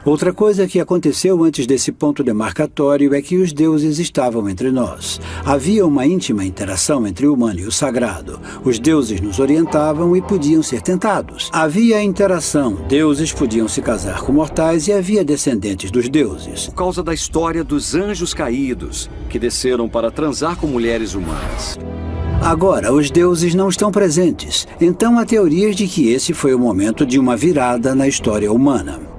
Outra coisa que aconteceu antes desse ponto demarcatório é que os deuses estavam entre nós. Havia uma íntima interação entre o humano e o sagrado. Os deuses nos orientavam e podiam ser tentados. Havia interação. Deuses podiam se casar com mortais e havia descendentes dos deuses. Por causa da história dos anjos caídos, que desceram para transar com mulheres humanas. Agora, os deuses não estão presentes. Então, há teorias de que esse foi o momento de uma virada na história humana.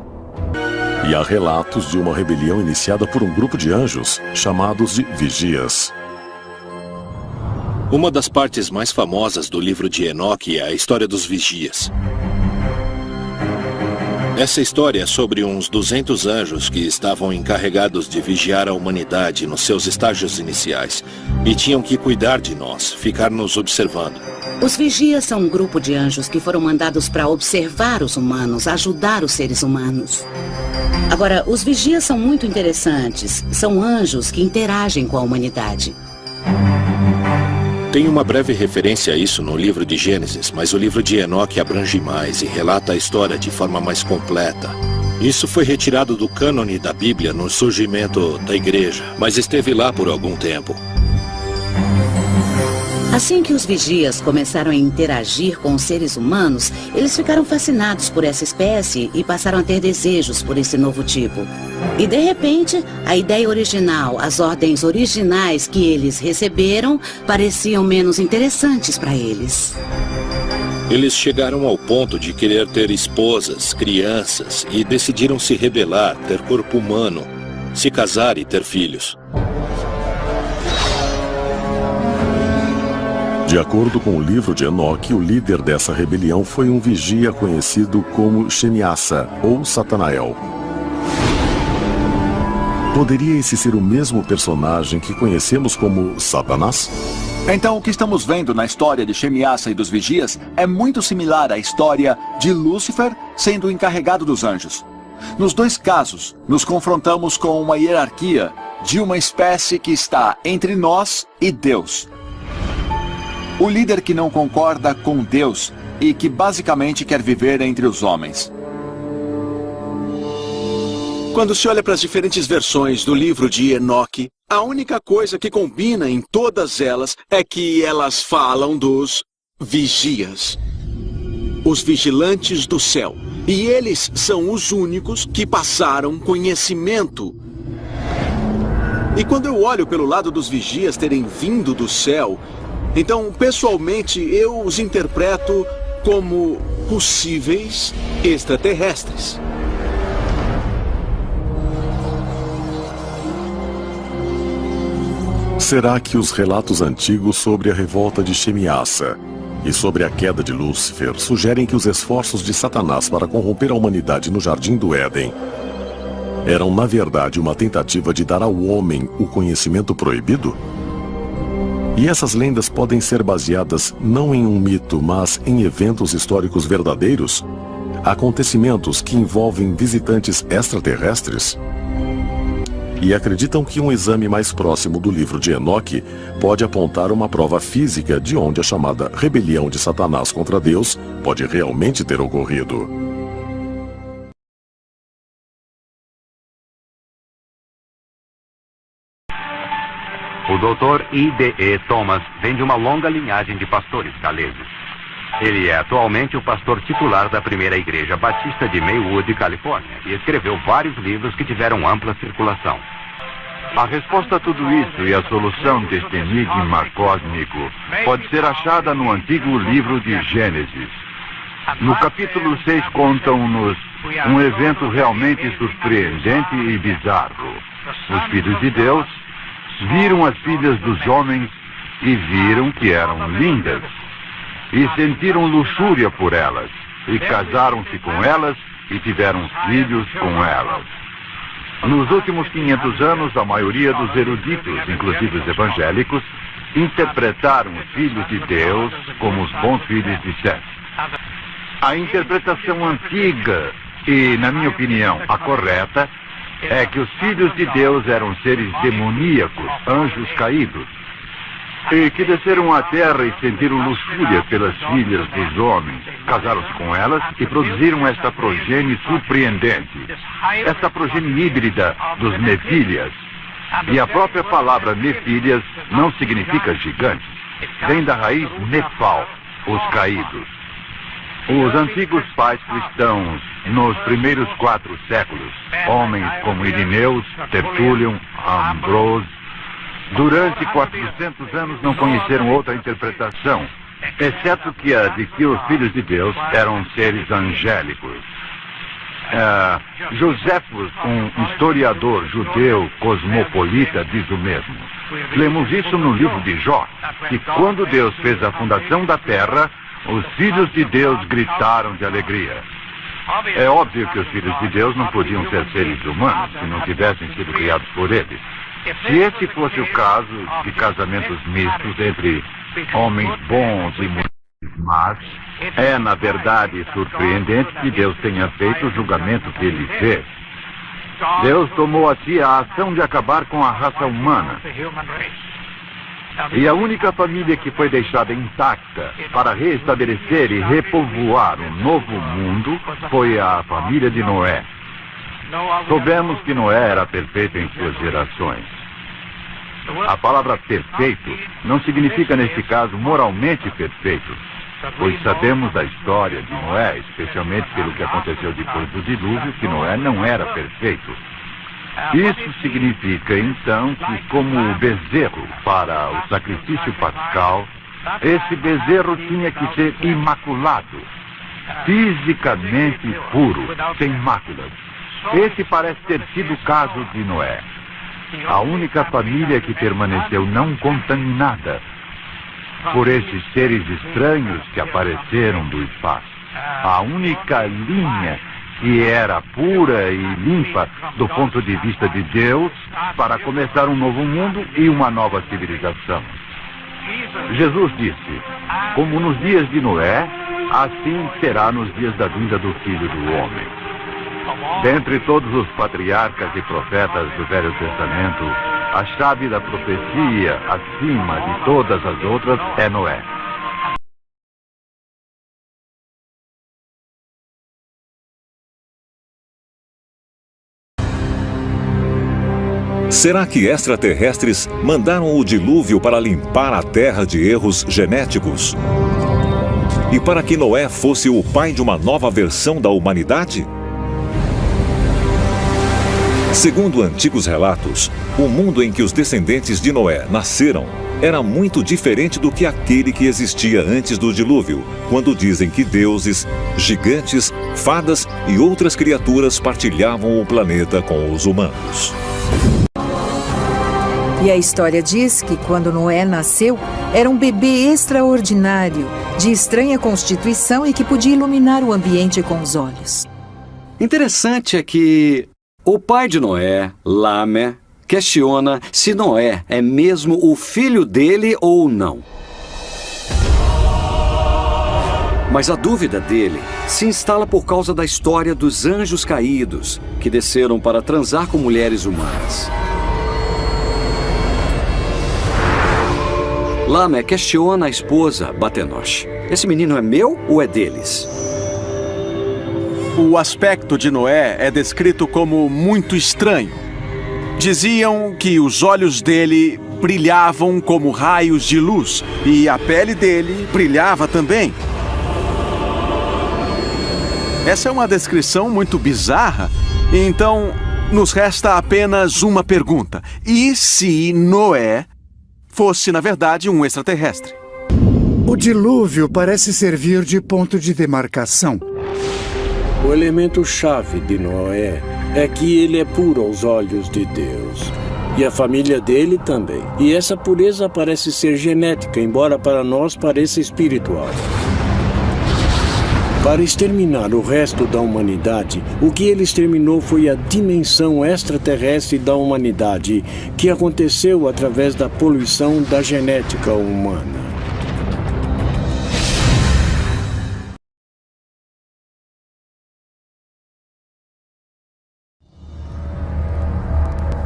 E há relatos de uma rebelião iniciada por um grupo de anjos, chamados de vigias. Uma das partes mais famosas do livro de Enoque é a história dos vigias. Essa história é sobre uns 200 anjos que estavam encarregados de vigiar a humanidade nos seus estágios iniciais e tinham que cuidar de nós, ficar nos observando. Os vigias são um grupo de anjos que foram mandados para observar os humanos, ajudar os seres humanos. Agora, os vigias são muito interessantes. São anjos que interagem com a humanidade. Tem uma breve referência a isso no livro de Gênesis, mas o livro de Enoque abrange mais e relata a história de forma mais completa. Isso foi retirado do cânone da Bíblia no surgimento da igreja, mas esteve lá por algum tempo. Assim que os vigias começaram a interagir com os seres humanos, eles ficaram fascinados por essa espécie e passaram a ter desejos por esse novo tipo. E de repente, a ideia original, as ordens originais que eles receberam, pareciam menos interessantes para eles. Eles chegaram ao ponto de querer ter esposas, crianças e decidiram se rebelar, ter corpo humano, se casar e ter filhos. De acordo com o livro de Enoque, o líder dessa rebelião foi um vigia conhecido como Shemiassa, ou Satanael. Poderia esse ser o mesmo personagem que conhecemos como Satanás? Então, o que estamos vendo na história de Shemiassa e dos vigias é muito similar à história de Lúcifer sendo o encarregado dos anjos. Nos dois casos, nos confrontamos com uma hierarquia de uma espécie que está entre nós e Deus. O líder que não concorda com Deus e que basicamente quer viver entre os homens. Quando se olha para as diferentes versões do livro de Enoque, a única coisa que combina em todas elas é que elas falam dos vigias. Os vigilantes do céu. E eles são os únicos que passaram conhecimento. E quando eu olho pelo lado dos vigias terem vindo do céu, então, pessoalmente, eu os interpreto como possíveis extraterrestres. Será que os relatos antigos sobre a revolta de Shemiassa e sobre a queda de Lúcifer sugerem que os esforços de Satanás para corromper a humanidade no Jardim do Éden eram, na verdade, uma tentativa de dar ao homem o conhecimento proibido? E essas lendas podem ser baseadas não em um mito, mas em eventos históricos verdadeiros? Acontecimentos que envolvem visitantes extraterrestres? E acreditam que um exame mais próximo do livro de Enoque pode apontar uma prova física de onde a chamada rebelião de Satanás contra Deus pode realmente ter ocorrido. O Dr. I.D.E. Thomas vem de uma longa linhagem de pastores galeses. Ele é atualmente o pastor titular da primeira igreja batista de Maywood, Califórnia, e escreveu vários livros que tiveram ampla circulação. A resposta a tudo isso e a solução deste enigma cósmico pode ser achada no antigo livro de Gênesis. No capítulo 6 contam-nos um evento realmente surpreendente e bizarro. Os filhos de Deus viram as filhas dos homens e viram que eram lindas. E sentiram luxúria por elas. E casaram-se com elas e tiveram filhos com elas. Nos últimos 500 anos, a maioria dos eruditos, inclusive os evangélicos, interpretaram os filhos de Deus como os bons filhos de Sete. A interpretação antiga e, na minha opinião, a correta, é que os filhos de Deus eram seres demoníacos, anjos caídos. E que desceram à terra e sentiram luxúria pelas filhas dos homens. Casaram-se com elas e produziram esta progenie surpreendente. Esta progenie híbrida dos Nefílias. E a própria palavra Nefílias não significa gigante. Vem da raiz Nefal, os caídos. Os antigos pais cristãos, nos primeiros 4 séculos, homens como Irineu, Tertuliano, Ambrose, durante 400 anos não conheceram outra interpretação, exceto que a de que os filhos de Deus eram seres angélicos. Joséfos, um historiador judeu cosmopolita, diz o mesmo. Lemos isso no livro de Jó, que quando Deus fez a fundação da terra, os filhos de Deus gritaram de alegria. É óbvio que os filhos de Deus não podiam ser seres humanos se não tivessem sido criados por ele. Se esse fosse o caso de casamentos mistos entre homens bons e mulheres más, é, na verdade, surpreendente que Deus tenha feito o julgamento que ele fez. Deus tomou a si a ação de acabar com a raça humana. E a única família que foi deixada intacta para reestabelecer e repovoar um novo mundo foi a família de Noé. Soubemos que Noé era perfeito em suas gerações. A palavra perfeito não significa, neste caso, moralmente perfeito, pois sabemos da história de Noé, especialmente pelo que aconteceu depois do dilúvio, que Noé não era perfeito. Isso significa, então, que como o bezerro para o sacrifício pascal, esse bezerro tinha que ser imaculado, fisicamente puro, sem máculas. Esse parece ter sido o caso de Noé. A única família que permaneceu não contaminada por esses seres estranhos que apareceram do espaço. A única linha que era pura e limpa do ponto de vista de Deus para começar um novo mundo e uma nova civilização. Jesus disse, como nos dias de Noé, assim será nos dias da vinda do Filho do Homem. Dentre todos os patriarcas e profetas do Velho Testamento, a chave da profecia, acima de todas as outras, é Noé. Será que extraterrestres mandaram o dilúvio para limpar a Terra de erros genéticos? E para que Noé fosse o pai de uma nova versão da humanidade? Segundo antigos relatos, o mundo em que os descendentes de Noé nasceram era muito diferente do que aquele que existia antes do dilúvio, quando dizem que deuses, gigantes, fadas e outras criaturas partilhavam o planeta com os humanos. E a história diz que quando Noé nasceu, era um bebê extraordinário, de estranha constituição e que podia iluminar o ambiente com os olhos. Interessante é que o pai de Noé, Lame, questiona se Noé é mesmo o filho dele ou não. Mas a dúvida dele se instala por causa da história dos anjos caídos, que desceram para transar com mulheres humanas. Lame questiona a esposa, Batenosh. Esse menino é meu ou é deles? O aspecto de Noé é descrito como muito estranho. Diziam que os olhos dele brilhavam como raios de luz e a pele dele brilhava também. Essa é uma descrição muito bizarra, então nos resta apenas uma pergunta. E se Noé fosse, na verdade, um extraterrestre? O dilúvio parece servir de ponto de demarcação. O elemento-chave de Noé é que ele é puro aos olhos de Deus. E a família dele também. E essa pureza parece ser genética, embora para nós pareça espiritual. Para exterminar o resto da humanidade, o que ele exterminou foi a dimensão extraterrestre da humanidade, que aconteceu através da poluição da genética humana.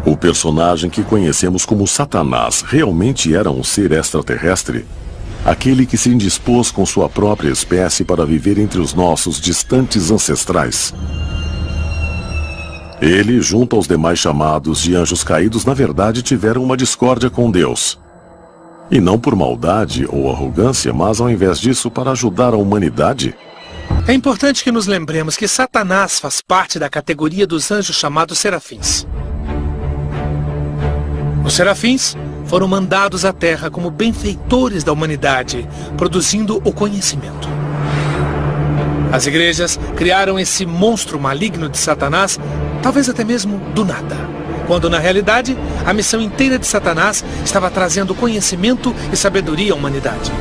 O personagem que conhecemos como Satanás realmente era um ser extraterrestre? Aquele que se indispôs com sua própria espécie para viver entre os nossos distantes ancestrais? Ele, junto aos demais chamados de anjos caídos, na verdade tiveram uma discórdia com Deus. E não por maldade ou arrogância, mas ao invés disso para ajudar a humanidade? É importante que nos lembremos que Satanás faz parte da categoria dos anjos chamados serafins. Os serafins foram mandados à Terra como benfeitores da humanidade, produzindo o conhecimento. As igrejas criaram esse monstro maligno de Satanás, talvez até mesmo do nada, quando na realidade a missão inteira de Satanás estava trazendo conhecimento e sabedoria à humanidade.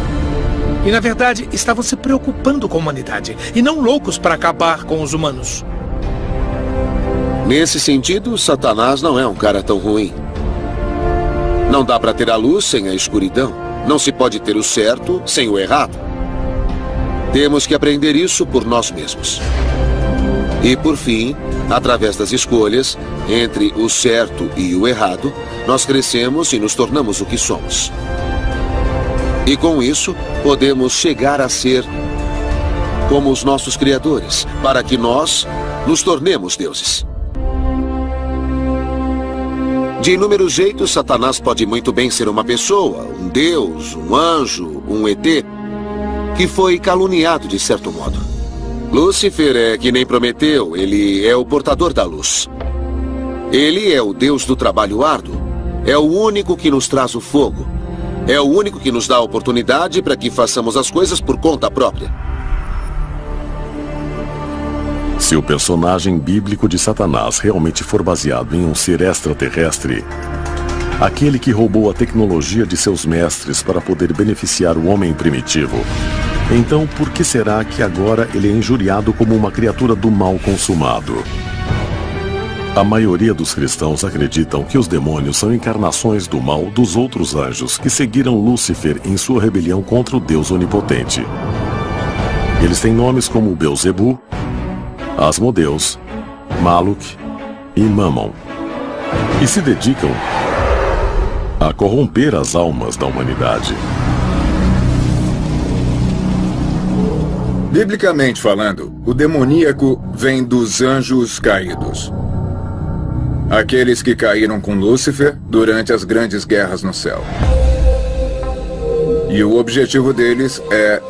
E na verdade estavam se preocupando com a humanidade e não loucos para acabar com os humanos. Nesse sentido, Satanás não é um cara tão ruim. Não dá para ter a luz sem a escuridão. Não se pode ter o certo sem o errado. Temos que aprender isso por nós mesmos. E por fim, através das escolhas entre o certo e o errado, nós crescemos e nos tornamos o que somos. E com isso, podemos chegar a ser como os nossos criadores, para que nós nos tornemos deuses. De inúmeros jeitos, Satanás pode muito bem ser uma pessoa, um deus, um anjo, um ET, que foi caluniado de certo modo. Lúcifer é que nem Prometeu, ele é o portador da luz. Ele é o deus do trabalho árduo, é o único que nos traz o fogo, é o único que nos dá a oportunidade para que façamos as coisas por conta própria. Se o personagem bíblico de Satanás realmente for baseado em um ser extraterrestre, aquele que roubou a tecnologia de seus mestres para poder beneficiar o homem primitivo, então por que será que agora ele é injuriado como uma criatura do mal consumado? A maioria dos cristãos acreditam que os demônios são encarnações do mal dos outros anjos que seguiram Lúcifer em sua rebelião contra o Deus onipotente. Eles têm nomes como Belzebu, Asmodeus, Maluk e Mammon, e se dedicam a corromper as almas da humanidade. Biblicamente falando, o demoníaco vem dos anjos caídos. Aqueles que caíram com Lúcifer durante as grandes guerras no céu. E o objetivo deles é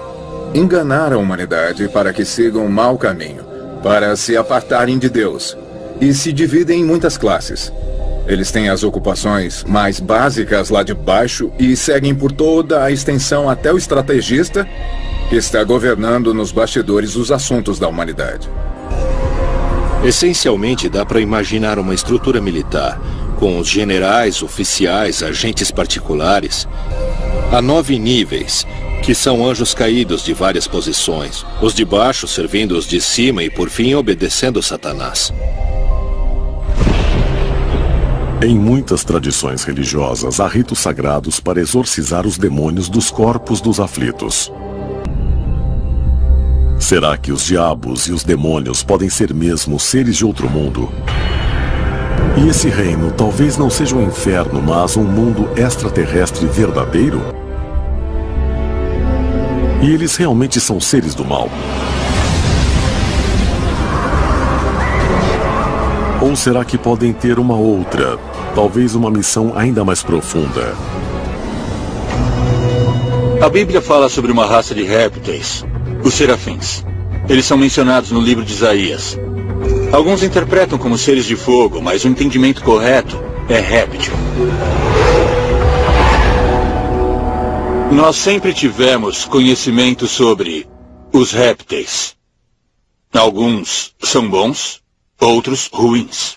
enganar a humanidade para que sigam um mau caminho, para se apartarem de Deus, e se dividem em muitas classes. Eles têm as ocupações mais básicas lá de baixo e seguem por toda a extensão até o estrategista, que está governando nos bastidores os assuntos da humanidade. Essencialmente, dá para imaginar uma estrutura militar, com os generais, oficiais, agentes particulares, a 9 níveis, que são anjos caídos de várias posições, os de baixo servindo os de cima e, por fim, obedecendo Satanás. Em muitas tradições religiosas, há ritos sagrados para exorcizar os demônios dos corpos dos aflitos. Será que os diabos e os demônios podem ser mesmo seres de outro mundo? E esse reino talvez não seja um inferno, mas um mundo extraterrestre verdadeiro? E eles realmente são seres do mal? Ou será que podem ter uma outra, talvez uma missão ainda mais profunda? A Bíblia fala sobre uma raça de répteis, os serafins. Eles são mencionados no livro de Isaías. Alguns interpretam como seres de fogo, mas o entendimento correto é réptil. Nós sempre tivemos conhecimento sobre os répteis. Alguns são bons, outros ruins.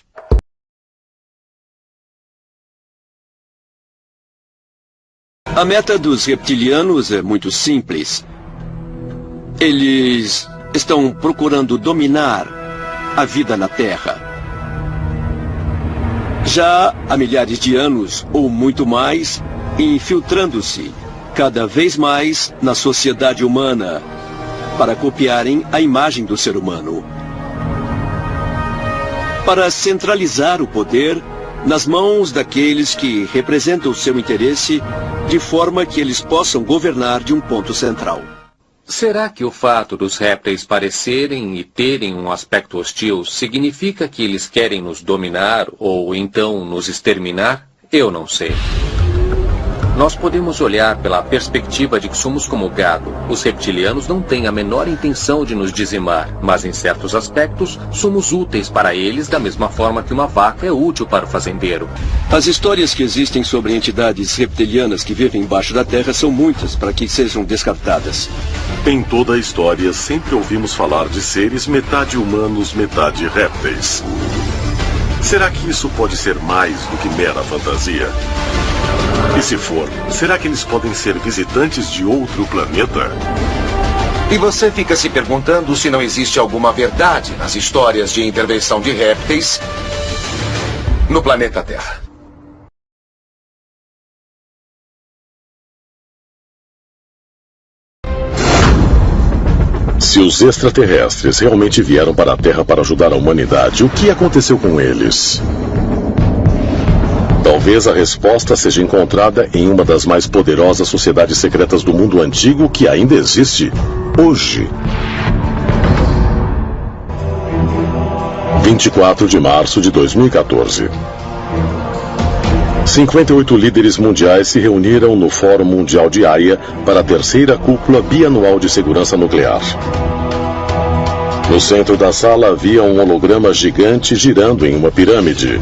A meta dos reptilianos é muito simples. Eles estão procurando dominar a vida na Terra. Já há milhares de anos, ou muito mais, infiltrando-se cada vez mais na sociedade humana para copiarem a imagem do ser humano. Para centralizar o poder nas mãos daqueles que representam o seu interesse, de forma que eles possam governar de um ponto central. Será que o fato dos répteis parecerem e terem um aspecto hostil significa que eles querem nos dominar ou então nos exterminar? Eu não sei. Nós podemos olhar pela perspectiva de que somos como gado. Os reptilianos não têm a menor intenção de nos dizimar, mas em certos aspectos somos úteis para eles da mesma forma que uma vaca é útil para o fazendeiro. As histórias que existem sobre entidades reptilianas que vivem embaixo da terra são muitas para que sejam descartadas. Em toda a história, sempre ouvimos falar de seres metade humanos, metade répteis. Será que isso pode ser mais do que mera fantasia? E se for, será que eles podem ser visitantes de outro planeta? E você fica se perguntando se não existe alguma verdade nas histórias de intervenção de répteis no planeta Terra. Se os extraterrestres realmente vieram para a Terra para ajudar a humanidade, o que aconteceu com eles? Talvez a resposta seja encontrada em uma das mais poderosas sociedades secretas do mundo antigo que ainda existe hoje. 24 de março de 2014. 58 líderes mundiais se reuniram no Fórum Mundial de Haia para a terceira cúpula bianual de segurança nuclear. No centro da sala havia um holograma gigante girando em uma pirâmide,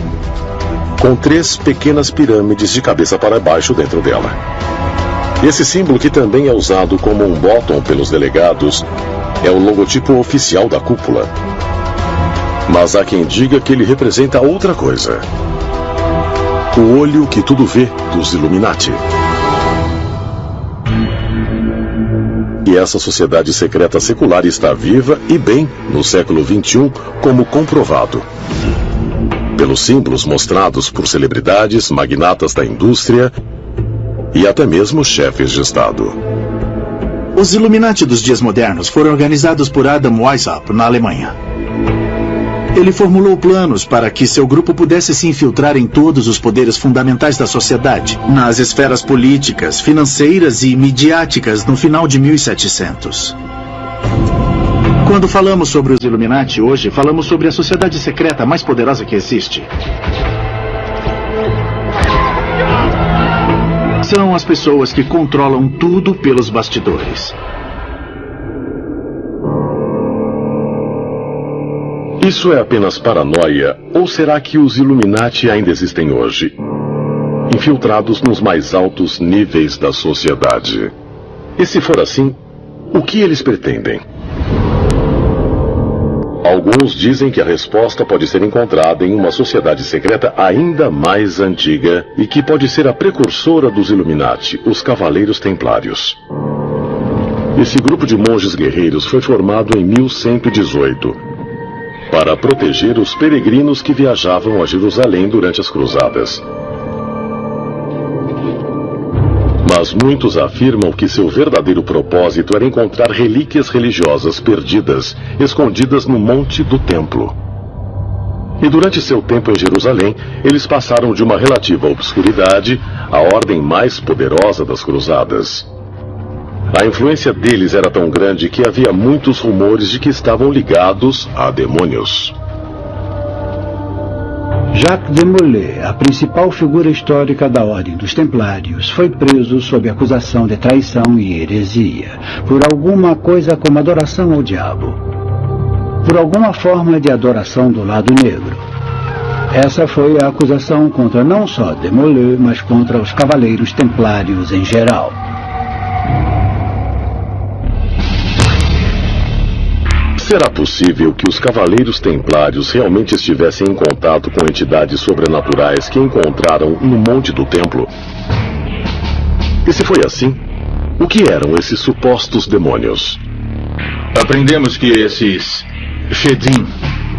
com 3 pequenas pirâmides de cabeça para baixo dentro dela. Esse símbolo, que também é usado como um bottom pelos delegados, é o logotipo oficial da cúpula. Mas há quem diga que ele representa outra coisa: o olho que tudo vê dos Illuminati. E essa sociedade secreta secular está viva e bem no século XXI, como comprovado pelos símbolos mostrados por celebridades, magnatas da indústria e até mesmo chefes de Estado. Os Illuminati dos dias modernos foram organizados por Adam Weishaupt, na Alemanha. Ele formulou planos para que seu grupo pudesse se infiltrar em todos os poderes fundamentais da sociedade, nas esferas políticas, financeiras e midiáticas no final de 1700. Quando falamos sobre os Illuminati hoje, falamos sobre a sociedade secreta mais poderosa que existe. São as pessoas que controlam tudo pelos bastidores. Isso é apenas paranoia, ou será que os Illuminati ainda existem hoje, infiltrados nos mais altos níveis da sociedade? E se for assim, o que eles pretendem? Alguns dizem que a resposta pode ser encontrada em uma sociedade secreta ainda mais antiga e que pode ser a precursora dos Illuminati, os Cavaleiros Templários. Esse grupo de monges guerreiros foi formado em 1118 para proteger os peregrinos que viajavam a Jerusalém durante as cruzadas. Mas muitos afirmam que seu verdadeiro propósito era encontrar relíquias religiosas perdidas, escondidas no monte do templo. E durante seu tempo em Jerusalém, eles passaram de uma relativa obscuridade à ordem mais poderosa das cruzadas. A influência deles era tão grande que havia muitos rumores de que estavam ligados a demônios. Jacques de Molay, a principal figura histórica da Ordem dos Templários, foi preso sob acusação de traição e heresia, por alguma coisa como adoração ao diabo, por alguma forma de adoração do lado negro. Essa foi a acusação contra não só de Molay, mas contra os Cavaleiros Templários em geral. Será possível que os Cavaleiros Templários realmente estivessem em contato com entidades sobrenaturais que encontraram no Monte do Templo? E se foi assim, o que eram esses supostos demônios? Aprendemos que esses Shedim,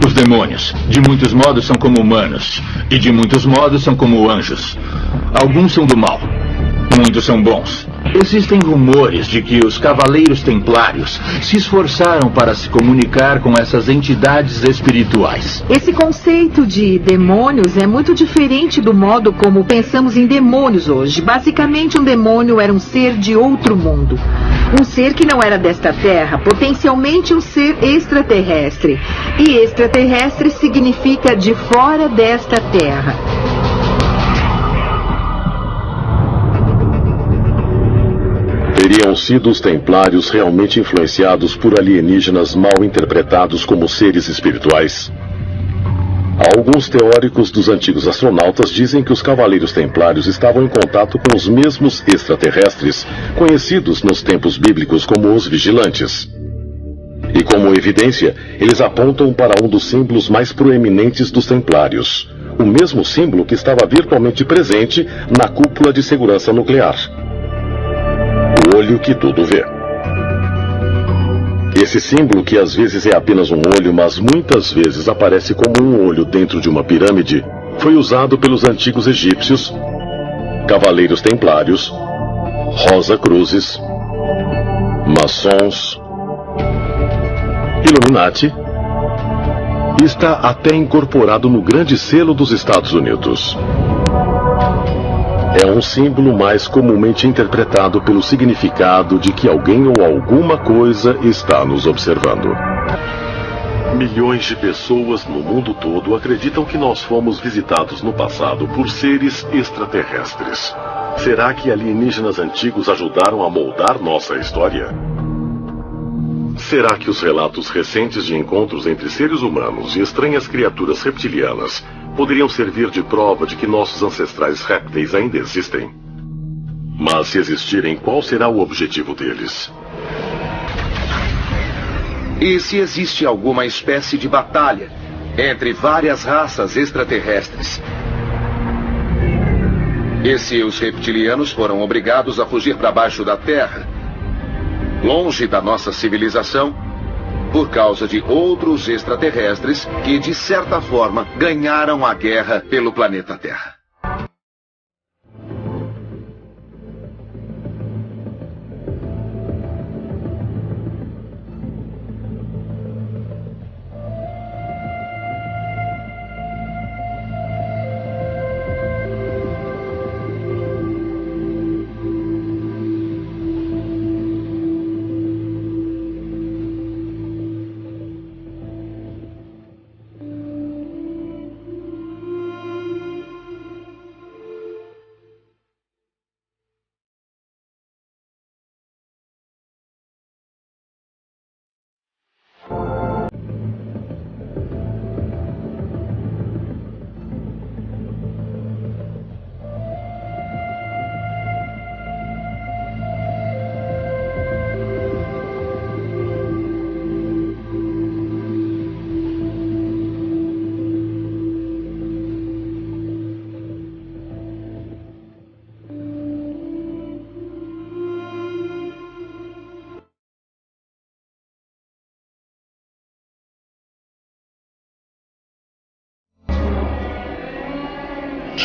os demônios, de muitos modos são como humanos, e de muitos modos são como anjos. Alguns são do mal, Muitos são bons. Existem rumores de que os Cavaleiros Templários se esforçaram para se comunicar com essas entidades espirituais. Esse conceito de demônios é muito diferente do modo como pensamos em demônios hoje. Basicamente, um demônio era um ser de outro mundo. Um ser que não era desta terra, potencialmente um ser extraterrestre. E extraterrestre significa de fora desta terra. Teriam sido os templários realmente influenciados por alienígenas mal interpretados como seres espirituais? Alguns teóricos dos antigos astronautas dizem que os cavaleiros templários estavam em contato com os mesmos extraterrestres, conhecidos nos tempos bíblicos como os vigilantes. E como evidência, eles apontam para um dos símbolos mais proeminentes dos templários, o mesmo símbolo que estava virtualmente presente na cúpula de segurança nuclear. O olho que tudo vê. Esse símbolo, que às vezes é apenas um olho, mas muitas vezes aparece como um olho dentro de uma pirâmide, foi usado pelos antigos egípcios, cavaleiros templários, Rosa-Cruzes, maçons, Illuminati, e está até incorporado no grande selo dos Estados Unidos. É um símbolo mais comumente interpretado pelo significado de que alguém ou alguma coisa está nos observando. Milhões de pessoas no mundo todo acreditam que nós fomos visitados no passado por seres extraterrestres. Será que alienígenas antigos ajudaram a moldar nossa história? Será que os relatos recentes de encontros entre seres humanos e estranhas criaturas reptilianas poderiam servir de prova de que nossos ancestrais répteis ainda existem? Mas se existirem, qual será o objetivo deles? E se existe alguma espécie de batalha entre várias raças extraterrestres? E se os reptilianos foram obrigados a fugir para baixo da Terra, longe da nossa civilização, por causa de outros extraterrestres que, de certa forma, ganharam a guerra pelo planeta Terra?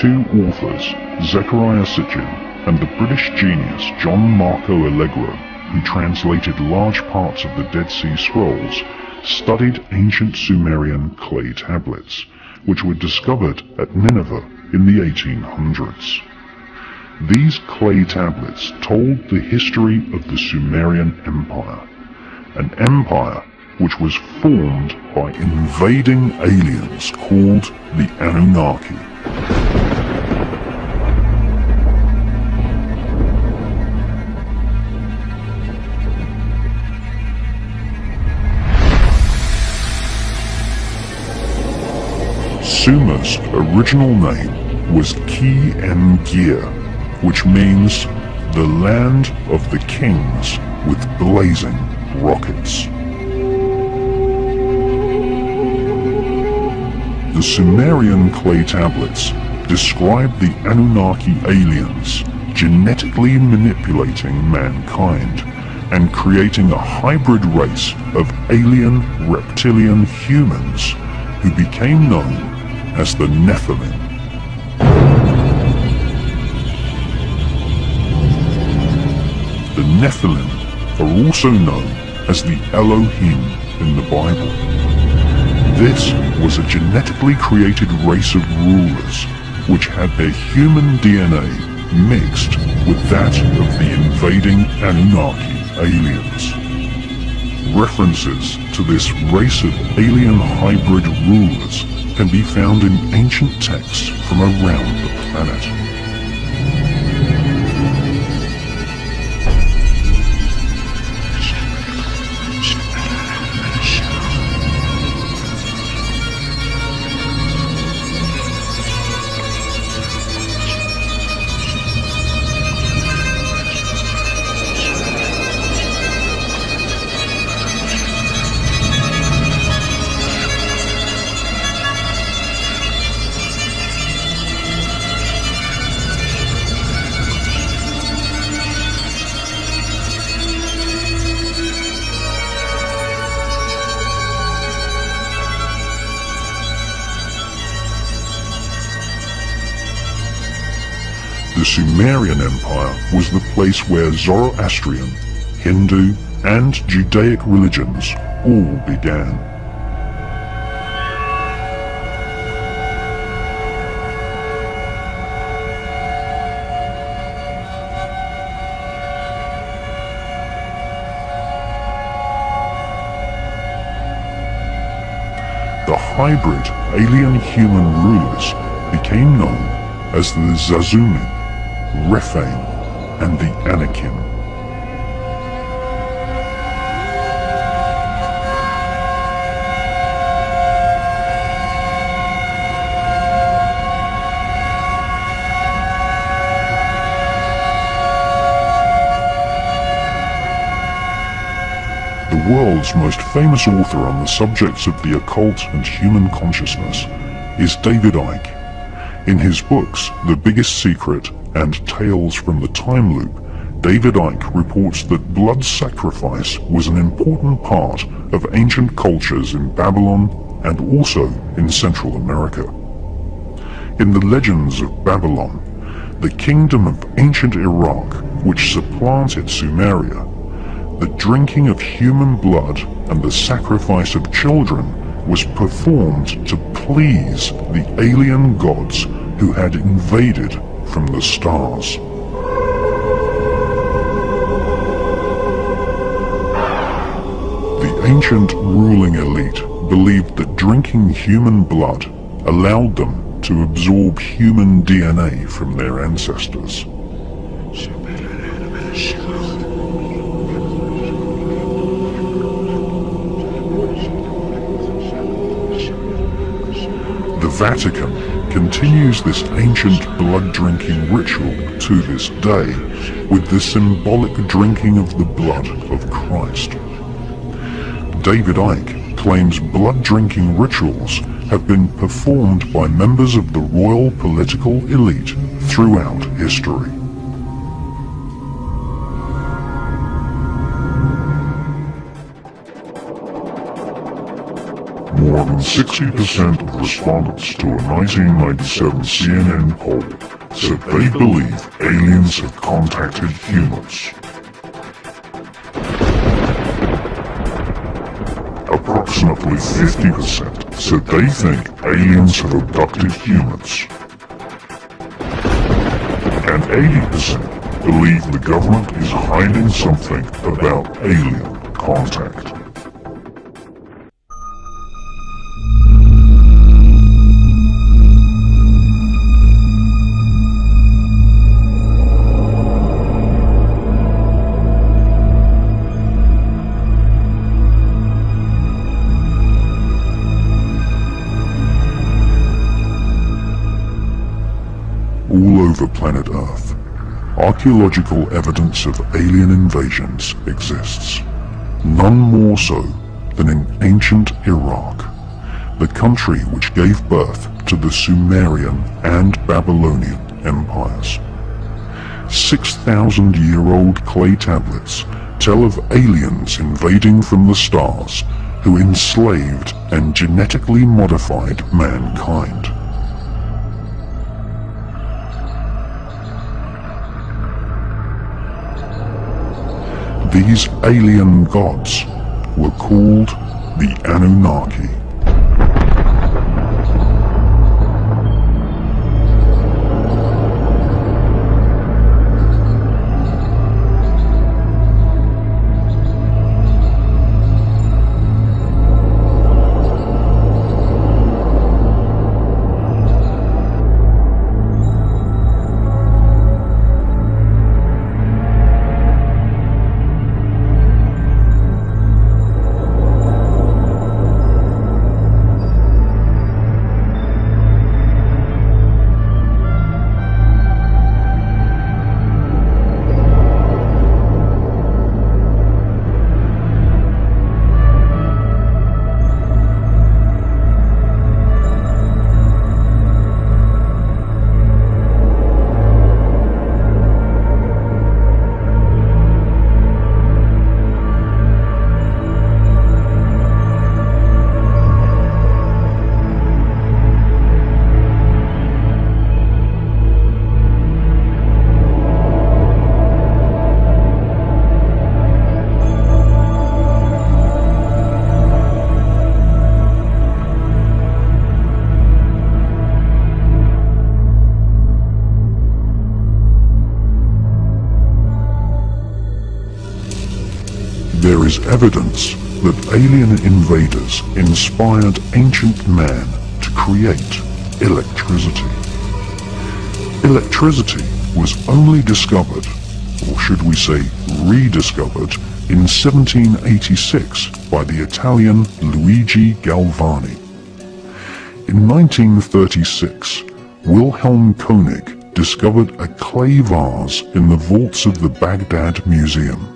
Two authors, Zecharia Sitchin and the British genius John Marco Allegro, who translated large parts of the Dead Sea Scrolls, studied ancient Sumerian clay tablets, which were discovered at Nineveh in the 1800s. These clay tablets told the history of the Sumerian Empire, an empire which was formed by invading aliens called the Anunnaki. Sumer's original name was Ki-en-Gir, which means the land of the kings with blazing rockets. The Sumerian clay tablets describe the Anunnaki aliens genetically manipulating mankind and creating a hybrid race of alien reptilian humans who became known as the Nephilim. Nephilim are also known as the Elohim in the Bible. This was a genetically created race of rulers which had their human DNA mixed with that of the invading Anunnaki aliens. References to this race of alien hybrid rulers can be found in ancient texts from around the planet. The Sumerian Empire was the place where Zoroastrian, Hindu, and Judaic religions all began. The hybrid alien-human rulers became known as the Zazumin, Rephaim, and the Anakim. The world's most famous author on the subjects of the occult and human consciousness is David Icke. In his books, The Biggest Secret and Tales from the Time Loop, David Icke reports that blood sacrifice was an important part of ancient cultures in Babylon and also in Central America. In the legends of Babylon, the kingdom of ancient Iraq, which supplanted Sumeria, the drinking of human blood and the sacrifice of children was performed to please the alien gods who had invaded from the stars. The ancient ruling elite believed that drinking human blood allowed them to absorb human DNA from their ancestors. The Vatican continues this ancient blood-drinking ritual to this day with the symbolic drinking of the blood of Christ. David Icke claims blood-drinking rituals have been performed by members of the royal political elite throughout history. More than 60% of respondents to a 1997 CNN poll said they believe aliens have contacted humans. Approximately 50% said they think aliens have abducted humans. And 80% believe the government is hiding something about alien contact. All over planet Earth, archaeological evidence of alien invasions exists. None more so than in ancient Iraq, the country which gave birth to the Sumerian and Babylonian empires. 6,000-year-old clay tablets tell of aliens invading from the stars who enslaved and genetically modified mankind. these alien gods were called the Anunnaki. There is evidence that alien invaders inspired ancient man to create electricity. Electricity was only discovered, or should we say rediscovered, in 1786 by the Italian Luigi Galvani. In 1936, Wilhelm Koenig discovered a clay vase in the vaults of the Baghdad Museum.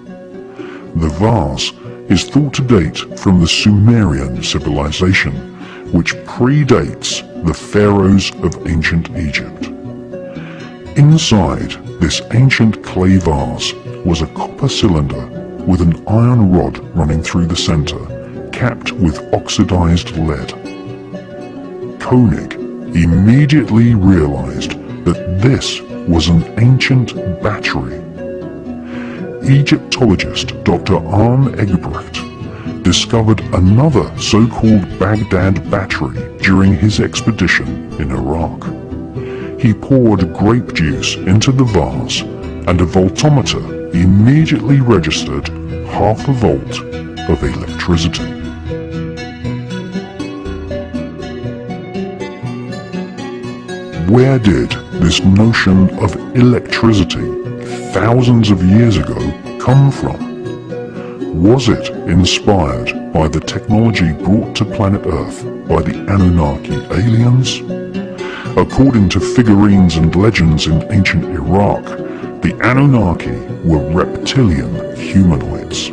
The vase is thought to date from the Sumerian civilization, which predates the pharaohs of ancient Egypt. Inside this ancient clay vase was a copper cylinder with an iron rod running through the center, capped with oxidized lead. Koenig immediately realized that this was an ancient battery. Egyptologist Dr. Arne Eggebrecht discovered another so-called Baghdad battery during his expedition in Iraq. He poured grape juice into the vase, and a voltometer immediately registered half a volt of electricity. Where did this notion of electricity thousands of years ago come from? Was it inspired by the technology brought to planet Earth by the Anunnaki aliens? According to figurines and legends in ancient Iraq, the Anunnaki were reptilian humanoids.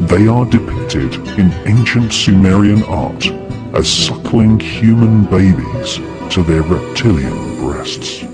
They are depicted in ancient Sumerian art as suckling human babies to their reptilian breasts.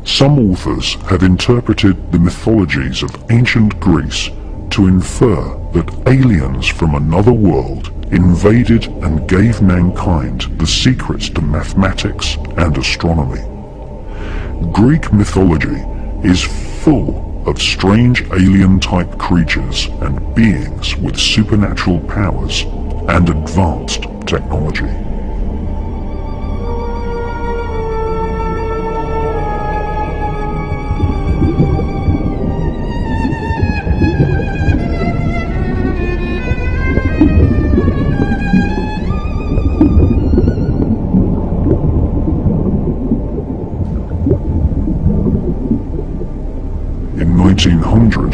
Some authors have interpreted the mythologies of ancient Greece to infer that aliens from another world invaded and gave mankind the secrets to mathematics and astronomy. Greek mythology is full of strange alien-type creatures and beings with supernatural powers and advanced technology. In 1900,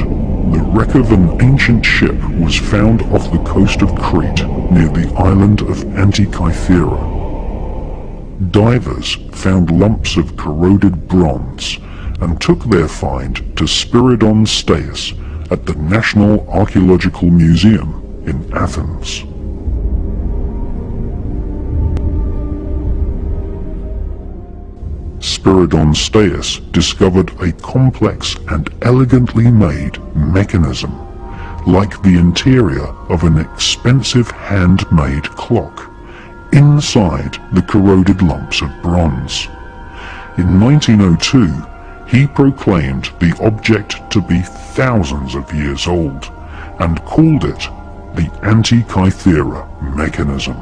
the wreck of an ancient ship was found off the coast of Crete near the island of Antikythera. Divers found lumps of corroded bronze and took their find to Spiridon Staius at the National Archaeological Museum in Athens. Spiridon Staius discovered a complex and elegantly made mechanism, like the interior of an expensive handmade clock, inside the corroded lumps of bronze. In 1902, he proclaimed the object to be thousands of years old, and called it the Antikythera mechanism.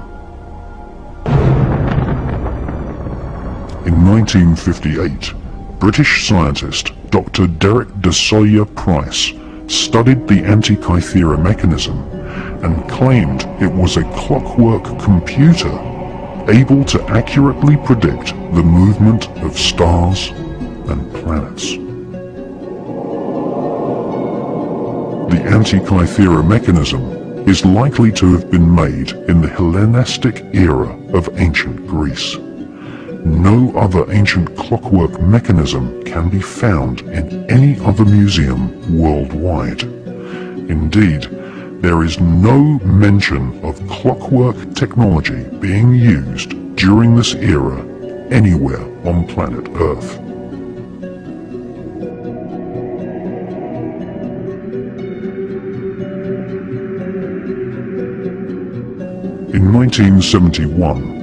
In 1958, British scientist Dr. Derek de Sawyer Price studied the Antikythera mechanism and claimed it was a clockwork computer able to accurately predict the movement of stars and planets. The Antikythera mechanism is likely to have been made in the Hellenistic era of ancient Greece. No other ancient clockwork mechanism can be found in any other museum worldwide. Indeed, there is no mention of clockwork technology being used during this era anywhere on planet Earth. In 1971,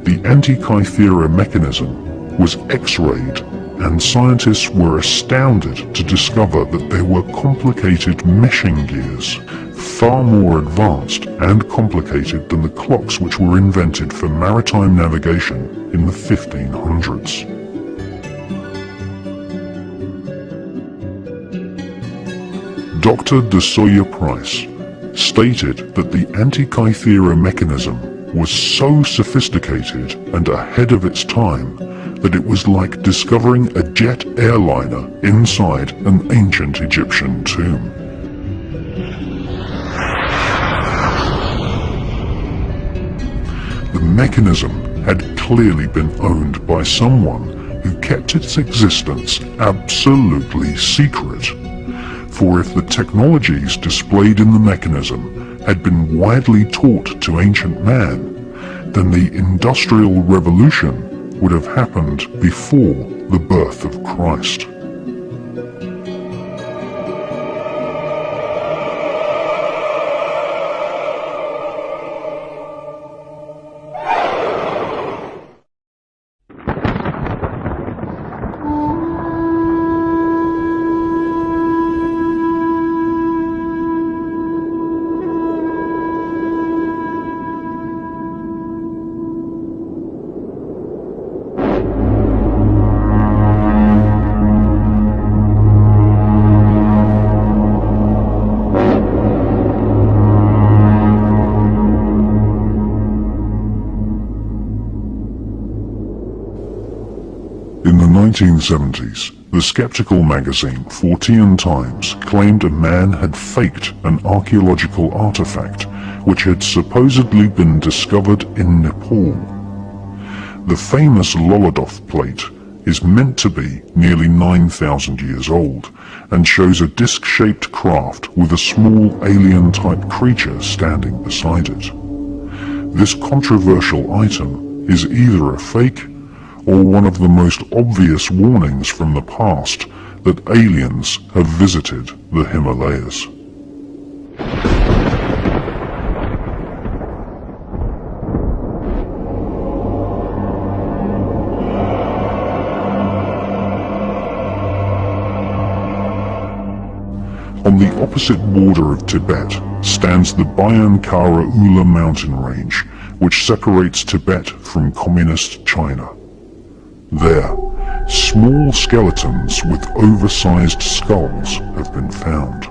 the Antikythera mechanism was X-rayed, and scientists were astounded to discover that there were complicated meshing gears, far more advanced and complicated than the clocks which were invented for maritime navigation in the 1500s. Dr. de Sawyer Price stated that the Antikythera mechanism was so sophisticated and ahead of its time that it was like discovering a jet airliner inside an ancient Egyptian tomb. The mechanism had clearly been owned by someone who kept its existence absolutely secret. For if the technologies displayed in the mechanism had been widely taught to ancient man, then the Industrial Revolution would have happened before the birth of Christ. In the 1970s, the skeptical magazine Fortean Times claimed a man had faked an archaeological artifact which had supposedly been discovered in Nepal. The famous Lolodov plate is meant to be nearly 9,000 years old and shows a disc-shaped craft with a small alien-type creature standing beside it. This controversial item is either a fake or one of the most obvious warnings from the past that aliens have visited the Himalayas. On the opposite border of Tibet stands the Bayan Khara Ula mountain range, which separates Tibet from communist China. There, small skeletons with oversized skulls have been found.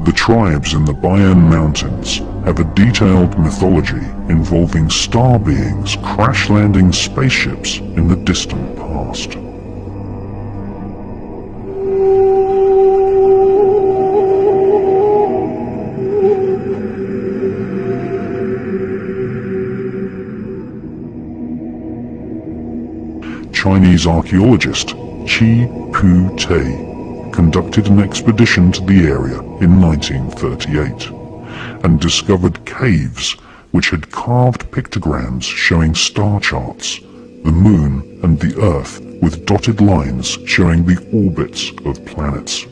The tribes in the Bayan Mountains have a detailed mythology involving star beings crash-landing spaceships in the distant past. Chinese archaeologist Chi Pu Tei conducted an expedition to the area in 1938 and discovered caves which had carved pictograms showing star charts, the Moon, and the Earth, with dotted lines showing the orbits of planets.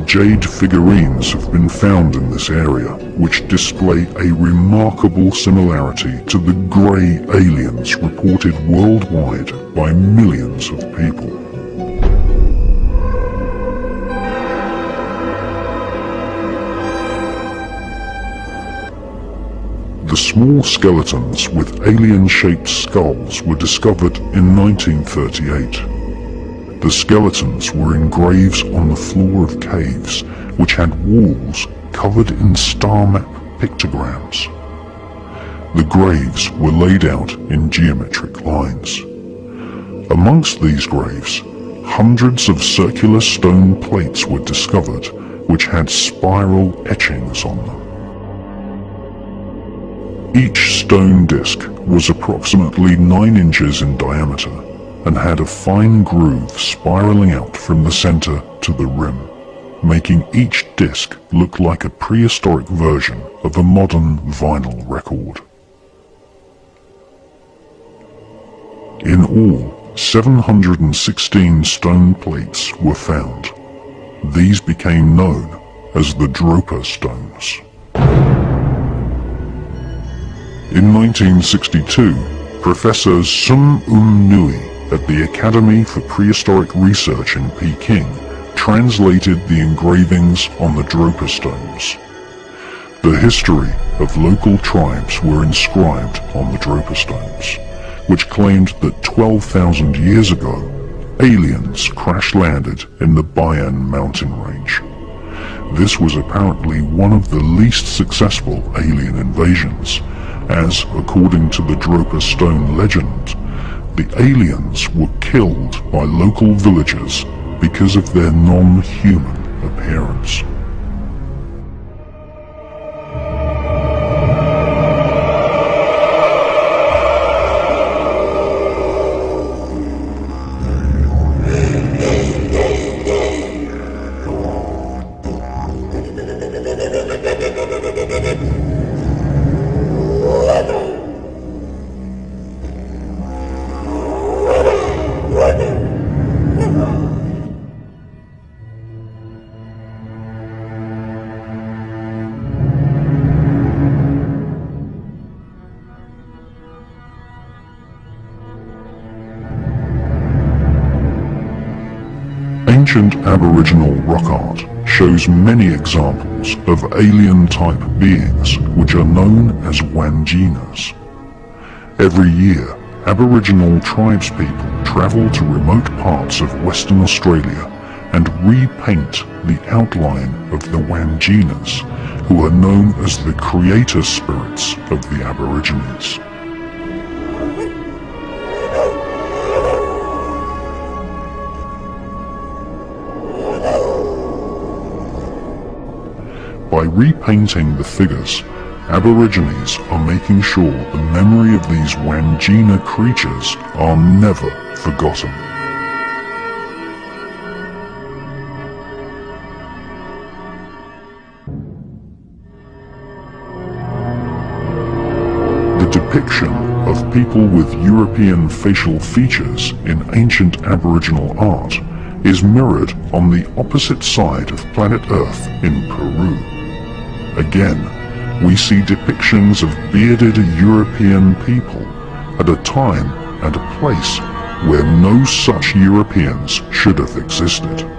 Jade figurines have been found in this area, which display a remarkable similarity to the grey aliens reported worldwide by millions of people. The small skeletons with alien-shaped skulls were discovered in 1938. The skeletons were in graves on the floor of caves, which had walls covered in star map pictograms. The graves were laid out in geometric lines. Amongst these graves, hundreds of circular stone plates were discovered, which had spiral etchings on them. Each stone disc was approximately 9 inches in diameter and had a fine groove spiraling out from the center to the rim, making each disc look like a prehistoric version of a modern vinyl record. In all, 716 stone plates were found. These became known as the Dropa stones. In 1962, Professor Sun Nui at the Academy for Prehistoric Research in Peking translated the engravings on the Dropa stones. The history of local tribes were inscribed on the Dropa stones, which claimed that 12,000 years ago, aliens crash-landed in the Bayan mountain range. This was apparently one of the least successful alien invasions, as, according to the Dropa stone legend, the aliens were killed by local villagers because of their non-human appearance. Ancient Aboriginal rock art shows many examples of alien-type beings which are known as Wanjinas. Every year, Aboriginal tribespeople travel to remote parts of Western Australia and repaint the outline of the Wanjinas, who are known as the creator spirits of the Aborigines. By repainting the figures, Aborigines are making sure the memory of these Wangina creatures are never forgotten. The depiction of people with European facial features in ancient Aboriginal art is mirrored on the opposite side of planet Earth in Peru. Again, we see depictions of bearded European people at a time and a place where no such Europeans should have existed.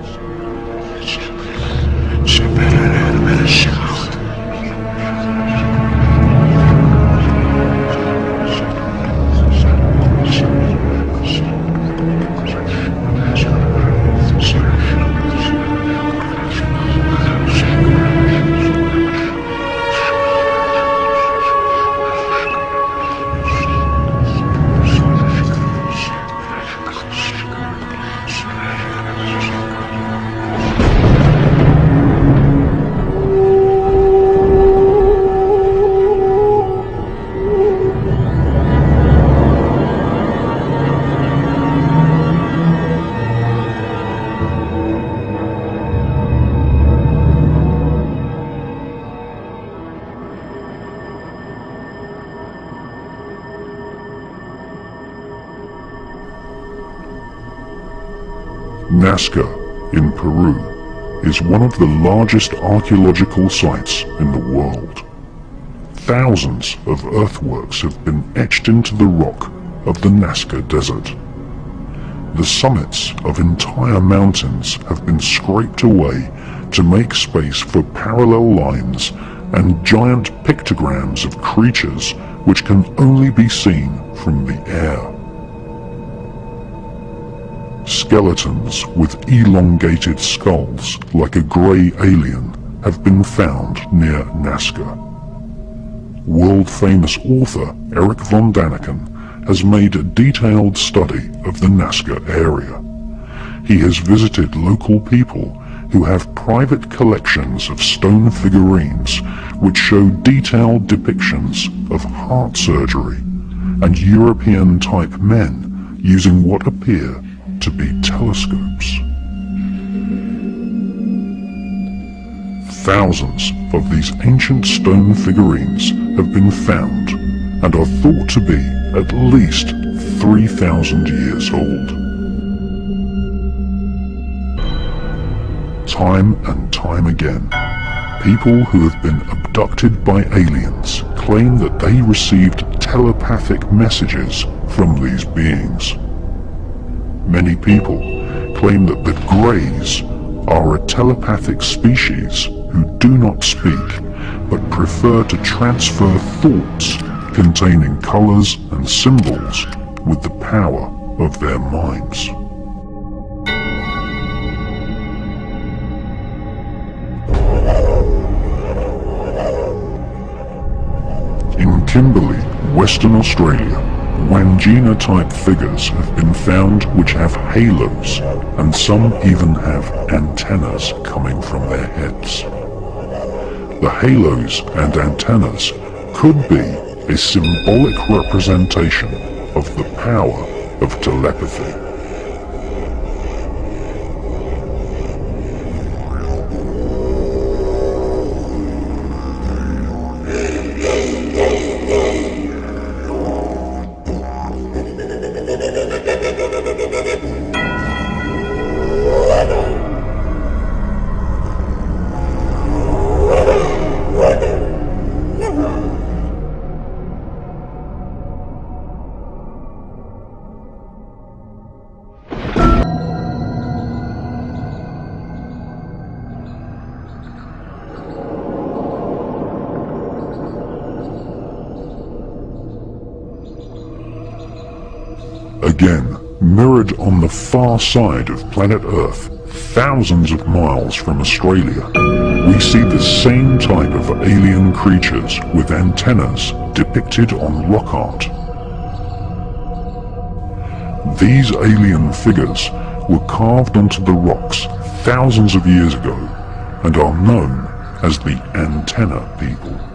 Nazca, in Peru, is one of the largest archaeological sites in the world. Thousands of earthworks have been etched into the rock of the Nazca Desert. The summits of entire mountains have been scraped away to make space for parallel lines and giant pictograms of creatures which can only be seen from the air. Skeletons with elongated skulls like a grey alien have been found near Nazca. World-famous author Eric von Daniken has made a detailed study of the Nazca area. He has visited local people who have private collections of stone figurines which show detailed depictions of heart surgery and European-type men using what appear to be telescopes. Thousands of these ancient stone figurines have been found and are thought to be at least 3,000 years old. Time and time again, people who have been abducted by aliens claim that they received telepathic messages from these beings. Many people claim that the Greys are a telepathic species who do not speak, but prefer to transfer thoughts containing colors and symbols with the power of their minds. In Kimberley, Western Australia, Wangina-type figures have been found which have halos, and some even have antennas coming from their heads. The halos and antennas could be a symbolic representation of the power of telepathy. Again, mirrored on the far side of planet Earth, thousands of miles from Australia, we see the same type of alien creatures with antennas depicted on rock art. These alien figures were carved onto the rocks thousands of years ago and are known as the Antenna People.